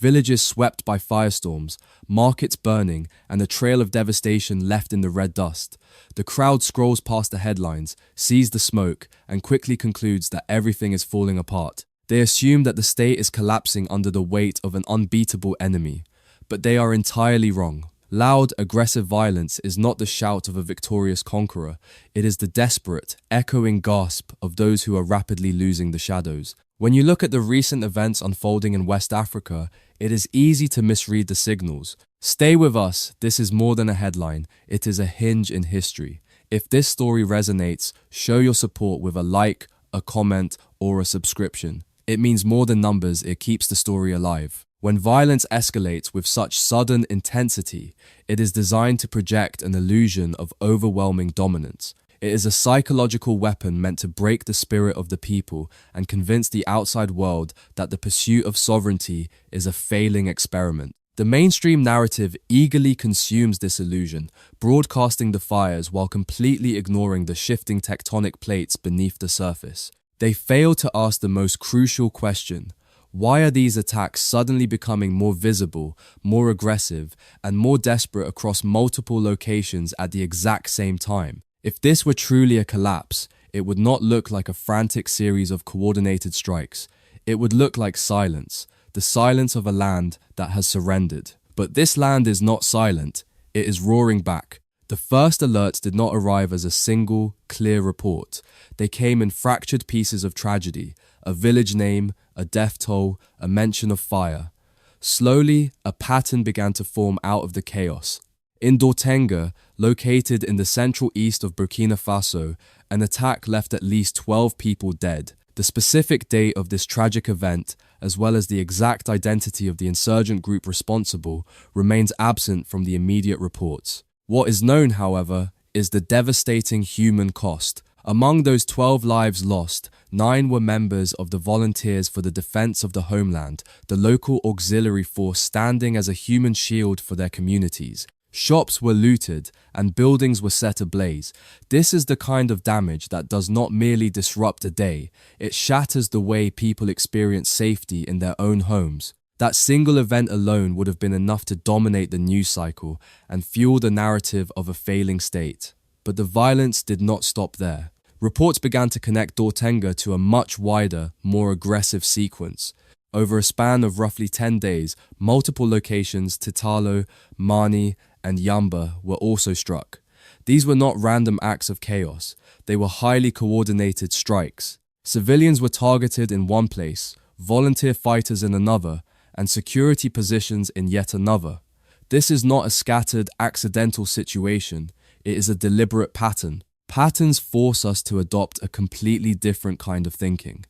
Villages swept by firestorms, markets burning, and a trail of devastation left in the red dust. The crowd scrolls past the headlines, sees the smoke, and quickly concludes that everything is falling apart. They assume that the state is collapsing under the weight of an unbeatable enemy. But they are entirely wrong. Loud, aggressive violence is not the shout of a victorious conqueror. It is the desperate, echoing gasp of those who are rapidly losing the shadows. When you look at the recent events unfolding in West Africa, it is easy to misread the signals. Stay with us, this is more than a headline, it is a hinge in history. If this story resonates, show your support with a like, a comment, or a subscription. It means more than numbers, it keeps the story alive. When violence escalates with such sudden intensity, it is designed to project an illusion of overwhelming dominance. It is a psychological weapon meant to break the spirit of the people and convince the outside world that the pursuit of sovereignty is a failing experiment. The mainstream narrative eagerly consumes this illusion, broadcasting the fires while completely ignoring the shifting tectonic plates beneath the surface. They fail to ask the most crucial question. Why are these attacks suddenly becoming more visible, more aggressive, and more desperate across multiple locations at the exact same time? If this were truly a collapse, it would not look like a frantic series of coordinated strikes. It would look like silence, the silence of a land that has surrendered. But this land is not silent, it is roaring back. The first alerts did not arrive as a single, clear report. They came in fractured pieces of tragedy, a village name, a death toll, a mention of fire. Slowly, a pattern began to form out of the chaos. In Dortenga, located in the central east of Burkina Faso, an attack left at least 12 people dead. The specific date of this tragic event, as well as the exact identity of the insurgent group responsible, remains absent from the immediate reports. What is known, however, is the devastating human cost. Among those 12 lives lost, 9 were members of the Volunteers for the Defense of the Homeland, the local auxiliary force standing as a human shield for their communities. Shops were looted and buildings were set ablaze. This is the kind of damage that does not merely disrupt a day, it shatters the way people experience safety in their own homes. That single event alone would have been enough to dominate the news cycle and fuel the narrative of a failing state. But the violence did not stop there. Reports began to connect Dortenga to a much wider, more aggressive sequence. Over a span of roughly 10 days, multiple locations, Titalo, Mani, and Yamba, were also struck. These were not random acts of chaos, they were highly coordinated strikes. Civilians were targeted in one place, volunteer fighters in another, and security positions in yet another. This is not a scattered, accidental situation, it is a deliberate pattern. Patterns force us to adopt a completely different kind of thinking.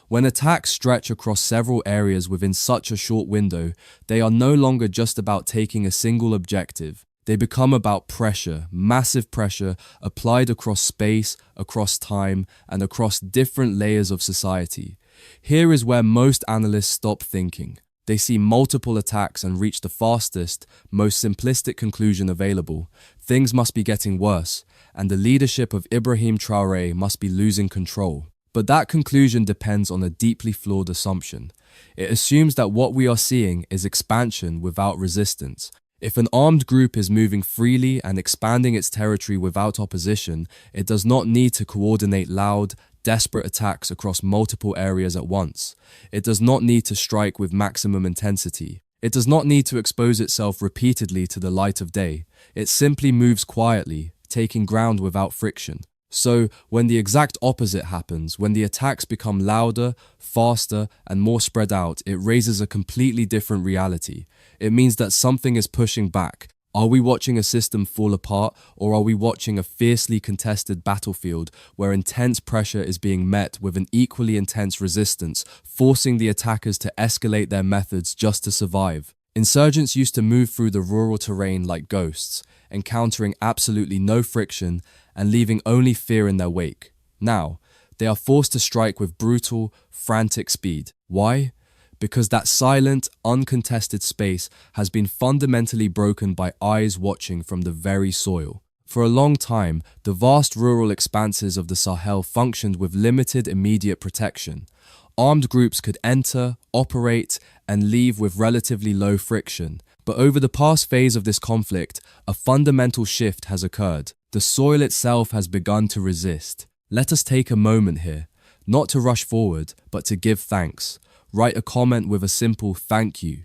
When attacks stretch across several areas within such a short window, they are no longer just about taking a single objective. They become about pressure, massive pressure applied across space, across time, and across different layers of society. Here is where most analysts stop thinking. They see multiple attacks and reach the fastest, most simplistic conclusion available. Things must be getting worse, and the leadership of Ibrahim Traoré must be losing control. But that conclusion depends on a deeply flawed assumption. It assumes that what we are seeing is expansion without resistance. If an armed group is moving freely and expanding its territory without opposition, it does not need to coordinate loud, desperate attacks across multiple areas at once. It does not need to strike with maximum intensity. It does not need to expose itself repeatedly to the light of day. It simply moves quietly, taking ground without friction. So, when the exact opposite happens, when the attacks become louder, faster, and more spread out, it raises a completely different reality. It means that something is pushing back. Are we watching a system fall apart, or are we watching a fiercely contested battlefield where intense pressure is being met with an equally intense resistance, forcing the attackers to escalate their methods just to survive? Insurgents used to move through the rural terrain like ghosts, encountering absolutely no friction and leaving only fear in their wake. Now, they are forced to strike with brutal, frantic speed. Why? Because that silent, uncontested space has been fundamentally broken by eyes watching from the very soil. For a long time, the vast rural expanses of the Sahel functioned with limited immediate protection. Armed groups could enter, operate, and leave with relatively low friction. But over the past phase of this conflict, a fundamental shift has occurred. The soil itself has begun to resist. Let us take a moment here, not to rush forward, but to give thanks. Write a comment with a simple thank you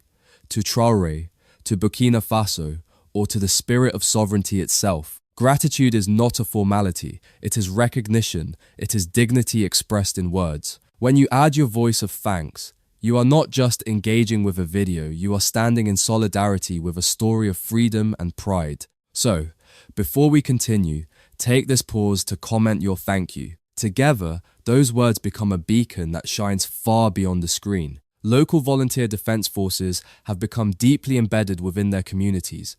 to Traore, to Burkina Faso, or to the spirit of sovereignty itself. Gratitude is not a formality, it is recognition, it is dignity expressed in words. When you add your voice of thanks, you are not just engaging with a video, you are standing in solidarity with a story of freedom and pride. So, before we continue, take this pause to comment your thank you. Together, those words become a beacon that shines far beyond the screen. Local volunteer defense forces have become deeply embedded within their communities.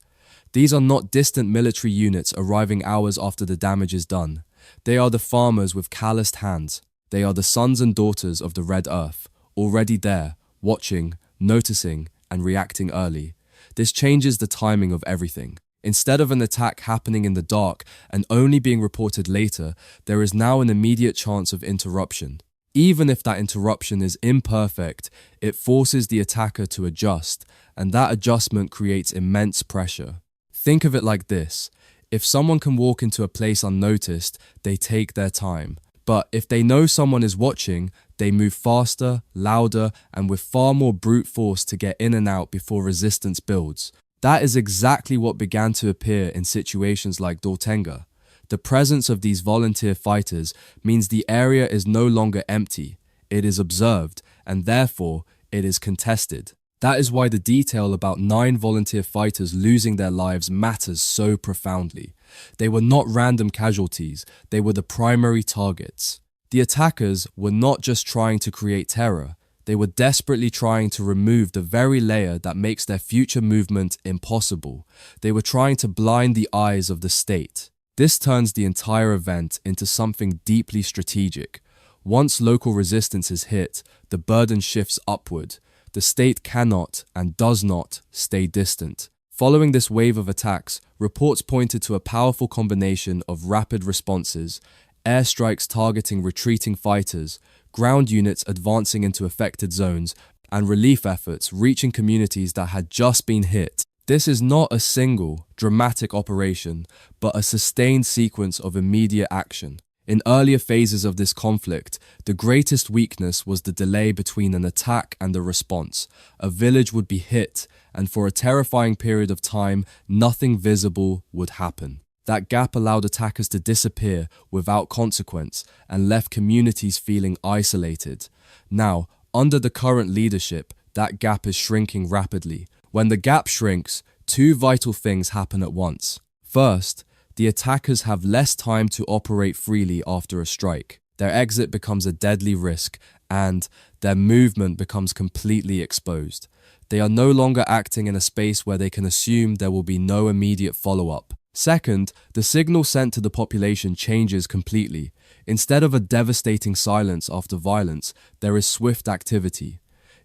These are not distant military units arriving hours after the damage is done. They are the farmers with calloused hands. They are the sons and daughters of the Red Earth, already there, watching, noticing, and reacting early. This changes the timing of everything. Instead of an attack happening in the dark and only being reported later, there is now an immediate chance of interruption. Even if that interruption is imperfect, it forces the attacker to adjust, and that adjustment creates immense pressure. Think of it like this. If someone can walk into a place unnoticed, they take their time. But if they know someone is watching, they move faster, louder, and with far more brute force to get in and out before resistance builds. That is exactly what began to appear in situations like Dortenga. The presence of these volunteer fighters means the area is no longer empty, it is observed, and therefore it is contested. That is why the detail about 9 volunteer fighters losing their lives matters so profoundly. They were not random casualties, they were the primary targets. The attackers were not just trying to create terror, they were desperately trying to remove the very layer that makes their future movement impossible. They were trying to blind the eyes of the state. This turns the entire event into something deeply strategic. Once local resistance is hit, the burden shifts upward. The state cannot and does not stay distant. Following this wave of attacks, reports pointed to a powerful combination of rapid responses, airstrikes targeting retreating fighters, ground units advancing into affected zones, and relief efforts reaching communities that had just been hit. This is not a single, dramatic operation, but a sustained sequence of immediate action. In earlier phases of this conflict, the greatest weakness was the delay between an attack and a response. A village would be hit, and for a terrifying period of time, nothing visible would happen. That gap allowed attackers to disappear without consequence and left communities feeling isolated. Now, under the current leadership, that gap is shrinking rapidly. When the gap shrinks, 2 vital things happen at once. First, the attackers have less time to operate freely after a strike. Their exit becomes a deadly risk, and their movement becomes completely exposed. They are no longer acting in a space where they can assume there will be no immediate follow-up. Second, the signal sent to the population changes completely. Instead of a devastating silence after violence, there is swift activity.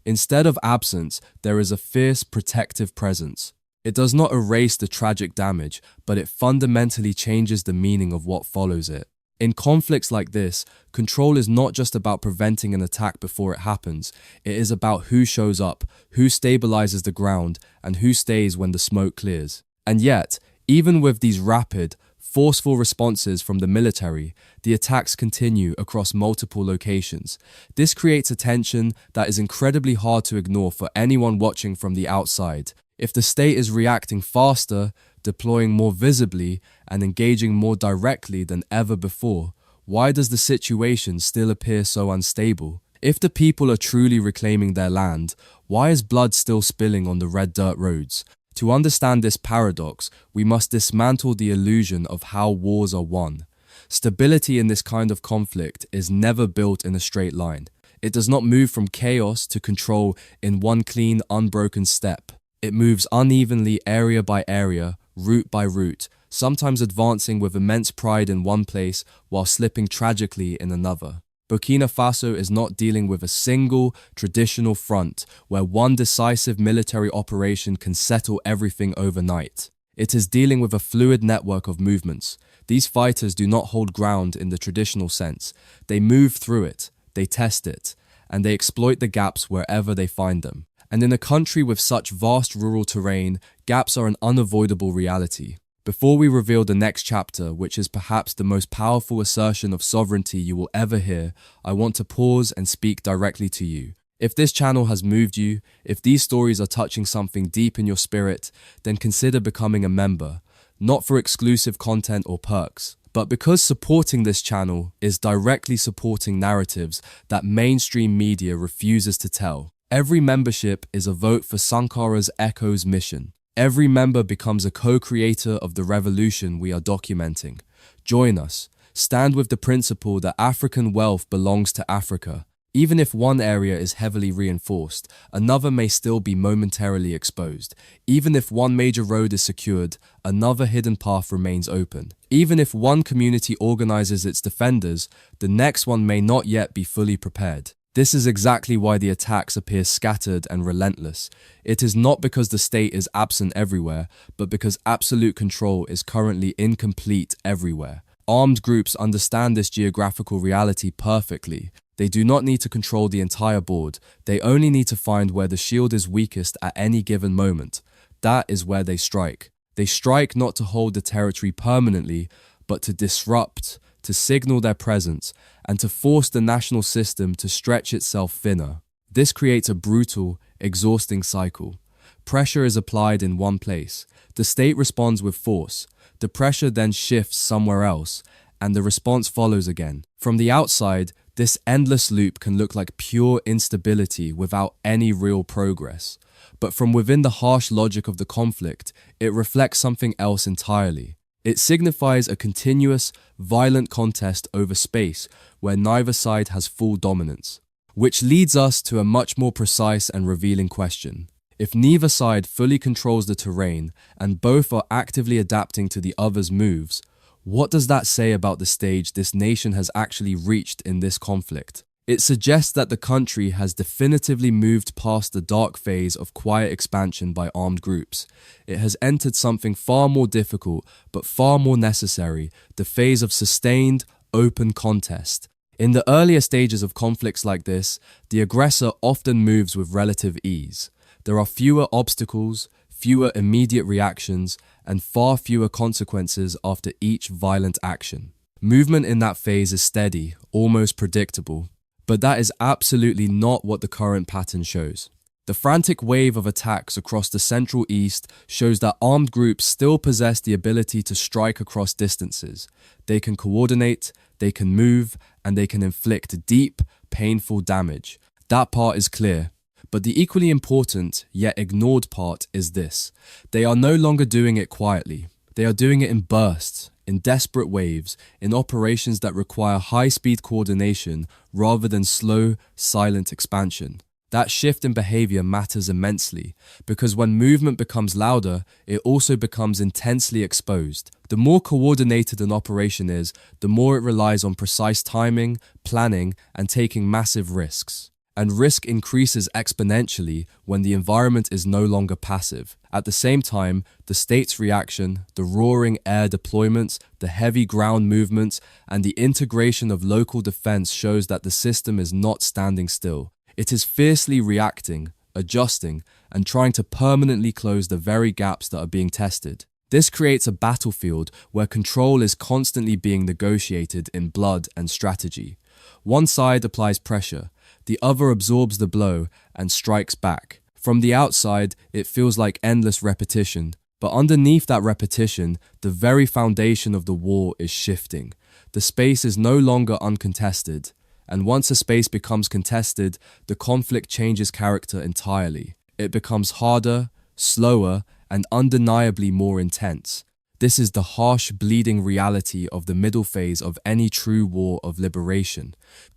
Instead of absence, there is a fierce protective presence. It does not erase the tragic damage, but it fundamentally changes the meaning of what follows it. In conflicts like this, control is not just about preventing an attack before it happens. It is about who shows up, who stabilizes the ground, and who stays when the smoke clears. And yet, even with these rapid, forceful responses from the military, the attacks continue across multiple locations. This creates a tension that is incredibly hard to ignore for anyone watching from the outside. If the state is reacting faster, deploying more visibly, and engaging more directly than ever before, why does the situation still appear so unstable? If the people are truly reclaiming their land, why is blood still spilling on the red dirt roads? To understand this paradox, we must dismantle the illusion of how wars are won. Stability in this kind of conflict is never built in a straight line. It does not move from chaos to control in one clean, unbroken step. It moves unevenly area by area, route by route, sometimes advancing with immense pride in one place while slipping tragically in another. Burkina Faso is not dealing with a single, traditional front where one decisive military operation can settle everything overnight. It is dealing with a fluid network of movements. These fighters do not hold ground in the traditional sense. They move through it, they test it, and they exploit the gaps wherever they find them. And in a country with such vast rural terrain, gaps are an unavoidable reality. Before we reveal the next chapter, which is perhaps the most powerful assertion of sovereignty you will ever hear, I want to pause and speak directly to you. If this channel has moved you, if these stories are touching something deep in your spirit, then consider becoming a member, not for exclusive content or perks, but because supporting this channel is directly supporting narratives that mainstream media refuses to tell. Every membership is a vote for Sankara's Echo's mission. Every member becomes a co-creator of the revolution we are documenting. Join us. Stand with the principle that African wealth belongs to Africa. Even if one area is heavily reinforced, another may still be momentarily exposed. Even if one major road is secured, another hidden path remains open. Even if one community organizes its defenders, the next one may not yet be fully prepared. This is exactly why the attacks appear scattered and relentless. It is not because the state is absent everywhere, but because absolute control is currently incomplete everywhere. Armed groups understand this geographical reality perfectly. They do not need to control the entire board. They only need to find where the shield is weakest at any given moment. That is where they strike. They strike not to hold the territory permanently, but to disrupt, to signal their presence, and to force the national system to stretch itself thinner. This creates a brutal, exhausting cycle. Pressure is applied in one place. The state responds with force. The pressure then shifts somewhere else, and the response follows again. From the outside, this endless loop can look like pure instability without any real progress. But from within the harsh logic of the conflict, it reflects something else entirely. It signifies a continuous, violent contest over space where neither side has full dominance. Which leads us to a much more precise and revealing question. If neither side fully controls the terrain and both are actively adapting to the other's moves, what does that say about the stage this nation has actually reached in this conflict? It suggests that the country has definitively moved past the dark phase of quiet expansion by armed groups. It has entered something far more difficult, but far more necessary, the phase of sustained, open contest. In the earlier stages of conflicts like this, the aggressor often moves with relative ease. There are fewer obstacles, fewer immediate reactions, and far fewer consequences after each violent action. Movement in that phase is steady, almost predictable. But that is absolutely not what the current pattern shows. The frantic wave of attacks across the Central East shows that armed groups still possess the ability to strike across distances. They can coordinate, they can move, and they can inflict deep, painful damage. That part is clear. But the equally important, yet ignored part is this. They are no longer doing it quietly. They are doing it in bursts, in desperate waves, in operations that require high-speed coordination rather than slow, silent expansion. That shift in behavior matters immensely, because when movement becomes louder, it also becomes intensely exposed. The more coordinated an operation is, the more it relies on precise timing, planning, and taking massive risks. And risk increases exponentially when the environment is no longer passive. At the same time, the state's reaction, the roaring air deployments, the heavy ground movements, and the integration of local defense shows that the system is not standing still. It is fiercely reacting, adjusting, and trying to permanently close the very gaps that are being tested. This creates a battlefield where control is constantly being negotiated in blood and strategy. One side applies pressure, the other absorbs the blow and strikes back. From the outside, it feels like endless repetition, but underneath that repetition, the very foundation of the war is shifting. The space is no longer uncontested, and once a space becomes contested, the conflict changes character entirely. It becomes harder, slower, and undeniably more intense. This is the harsh, bleeding reality of the middle phase of any true war of liberation.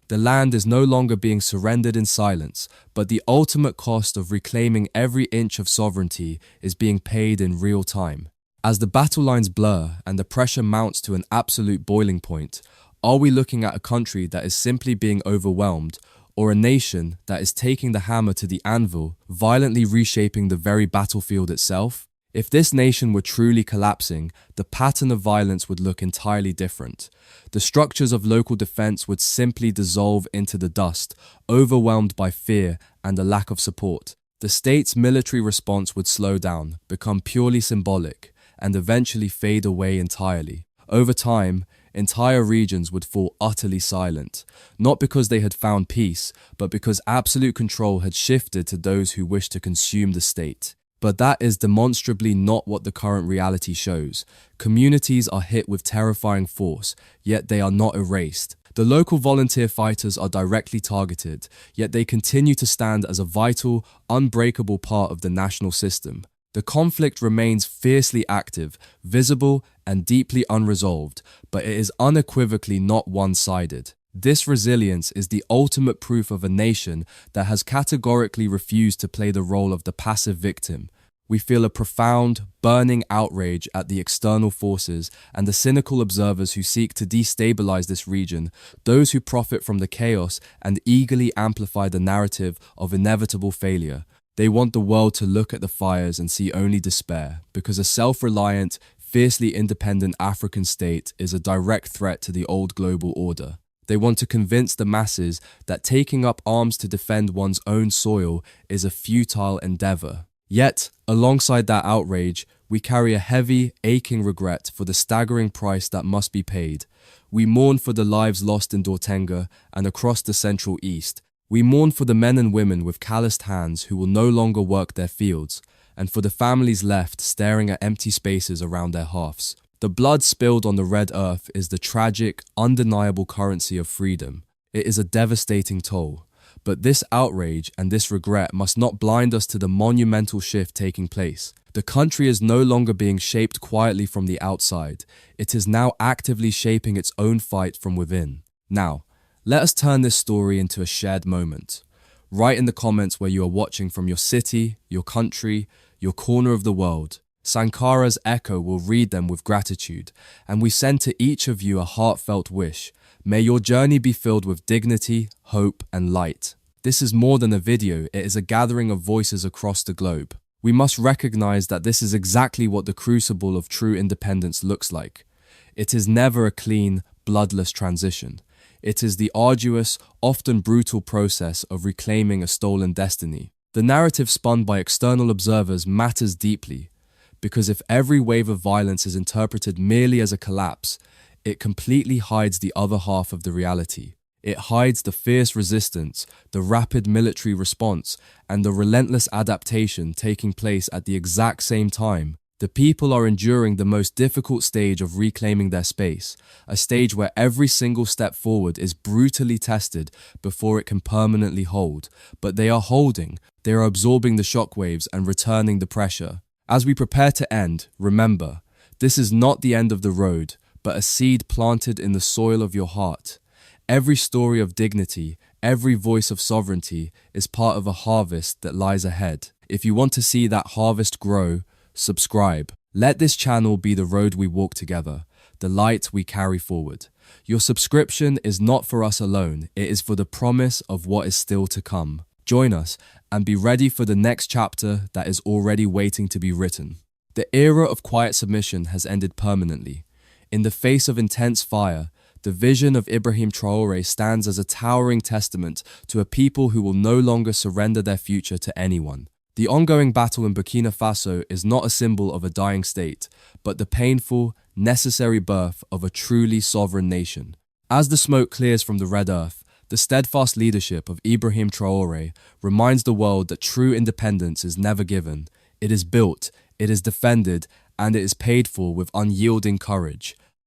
The land is no longer being surrendered in silence, but the ultimate cost of reclaiming every inch of sovereignty is being paid in real time. As the battle lines blur and the pressure mounts to an absolute boiling point, are we looking at a country that is simply being overwhelmed, or a nation that is taking the hammer to the anvil, violently reshaping the very battlefield itself? If this nation were truly collapsing, the pattern of violence would look entirely different. The structures of local defense would simply dissolve into the dust, overwhelmed by fear and a lack of support. The state's military response would slow down, become purely symbolic, and eventually fade away entirely. Over time, entire regions would fall utterly silent, not because they had found peace, but because absolute control had shifted to those who wished to consume the state. But that is demonstrably not what the current reality shows. Communities are hit with terrifying force, yet they are not erased. The local volunteer fighters are directly targeted, yet they continue to stand as a vital, unbreakable part of the national system. The conflict remains fiercely active, visible, and deeply unresolved, but it is unequivocally not one-sided. This resilience is the ultimate proof of a nation that has categorically refused to play the role of the passive victim. We feel a profound, burning outrage at the external forces and the cynical observers who seek to destabilize this region, those who profit from the chaos and eagerly amplify the narrative of inevitable failure. They want the world to look at the fires and see only despair, because a self-reliant, fiercely independent African state is a direct threat to the old global order. They want to convince the masses that taking up arms to defend one's own soil is a futile endeavor. Yet, alongside that outrage, we carry a heavy, aching regret for the staggering price that must be paid. We mourn for the lives lost in Dortenga and across the Central East. We mourn for the men and women with calloused hands who will no longer work their fields, and for the families left staring at empty spaces around their hearths. The blood spilled on the red earth is the tragic, undeniable currency of freedom. It is a devastating toll. But this outrage and this regret must not blind us to the monumental shift taking place. The country is no longer being shaped quietly from the outside. It is now actively shaping its own fight from within. Now, let us turn this story into a shared moment. Write in the comments where you are watching from your city, your country, your corner of the world. Sankara's echo will read them with gratitude, and we send to each of you a heartfelt wish. May your journey be filled with dignity, hope, and light. This is more than a video, it is a gathering of voices across the globe. We must recognize that this is exactly what the crucible of true independence looks like. It is never a clean, bloodless transition. It is the arduous, often brutal process of reclaiming a stolen destiny. The narrative spun by external observers matters deeply, because if every wave of violence is interpreted merely as a collapse, it completely hides the other half of the reality. It hides the fierce resistance, the rapid military response, and the relentless adaptation taking place at the exact same time. The people are enduring the most difficult stage of reclaiming their space, a stage where every single step forward is brutally tested before it can permanently hold. But they are holding, they are absorbing the shockwaves and returning the pressure. As we prepare to end, remember, this is not the end of the road, but a seed planted in the soil of your heart. Every story of dignity, every voice of sovereignty is part of a harvest that lies ahead. If you want to see that harvest grow, subscribe. Let this channel be the road we walk together, the light we carry forward. Your subscription is not for us alone, it is for the promise of what is still to come. Join us and be ready for the next chapter that is already waiting to be written. The era of quiet submission has ended permanently. In the face of intense fire, the vision of Ibrahim Traoré stands as a towering testament to a people who will no longer surrender their future to anyone. The ongoing battle in Burkina Faso is not a symbol of a dying state, but the painful, necessary birth of a truly sovereign nation. As the smoke clears from the red earth, the steadfast leadership of Ibrahim Traoré reminds the world that true independence is never given. It is built, it is defended, and it is paid for with unyielding courage.